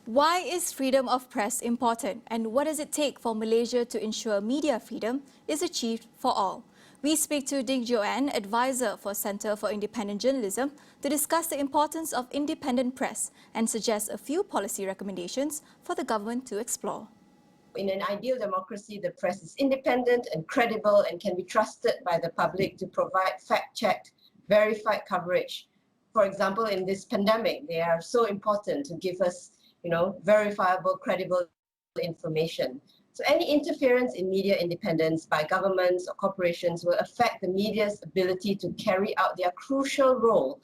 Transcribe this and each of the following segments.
Why is freedom of press important, and what does it take for Malaysia to ensure media freedom is achieved for all? We speak to Ding Joanne, advisor for Centre for Independent Journalism, to discuss the importance of independent press and suggest a few policy recommendations for the government to explore. In an ideal democracy, the press is independent and credible and can be trusted by the public to provide fact-checked, verified coverage. For example, in this pandemic, they are so important to give us, verifiable, credible information. So any interference in media independence by governments or corporations will affect the media's ability to carry out their crucial role.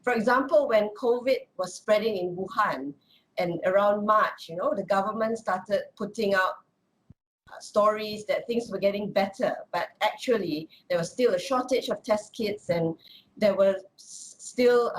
For example, when COVID was spreading in Wuhan, and around March, the government started putting out stories that things were getting better, but actually there was still a shortage of test kits, and there were still,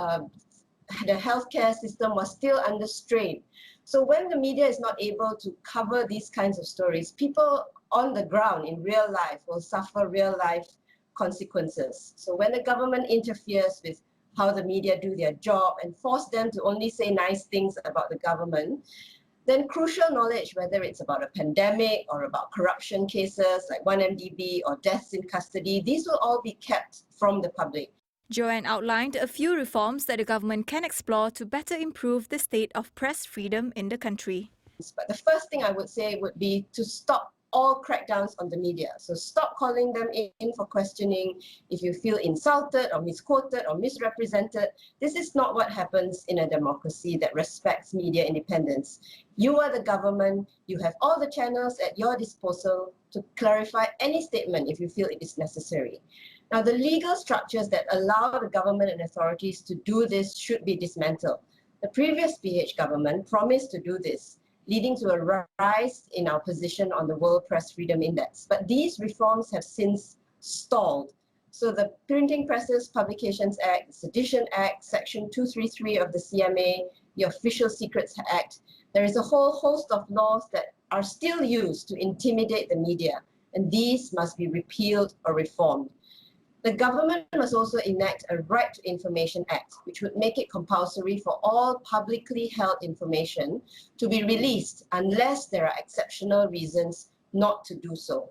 the healthcare system was still under strain. So when the media is not able to cover these kinds of stories, people on the ground in real life will suffer real life consequences. So when the government interferes with how the media do their job and force them to only say nice things about the government, then crucial knowledge, whether it's about a pandemic or about corruption cases like 1MDB or deaths in custody, these will all be kept from the public. Joanne outlined a few reforms that the government can explore to better improve the state of press freedom in the country. But the first thing I would say would be to stop all crackdowns on the media. So stop calling them in for questioning if you feel insulted or misquoted or misrepresented. This is not what happens in a democracy that respects media independence. You are the government. You have all the channels at your disposal to clarify any statement if you feel it is necessary. Now, the legal structures that allow the government and authorities to do this should be dismantled. The previous PH government promised to do this, leading to a rise in our position on the World Press Freedom Index. But these reforms have since stalled. So the Printing Presses Publications Act, the Sedition Act, Section 233 of the CMA, the Official Secrets Act, there is a whole host of laws that are still used to intimidate the media, and these must be repealed or reformed. The government must also enact a Right to Information Act, which would make it compulsory for all publicly held information to be released unless there are exceptional reasons not to do so.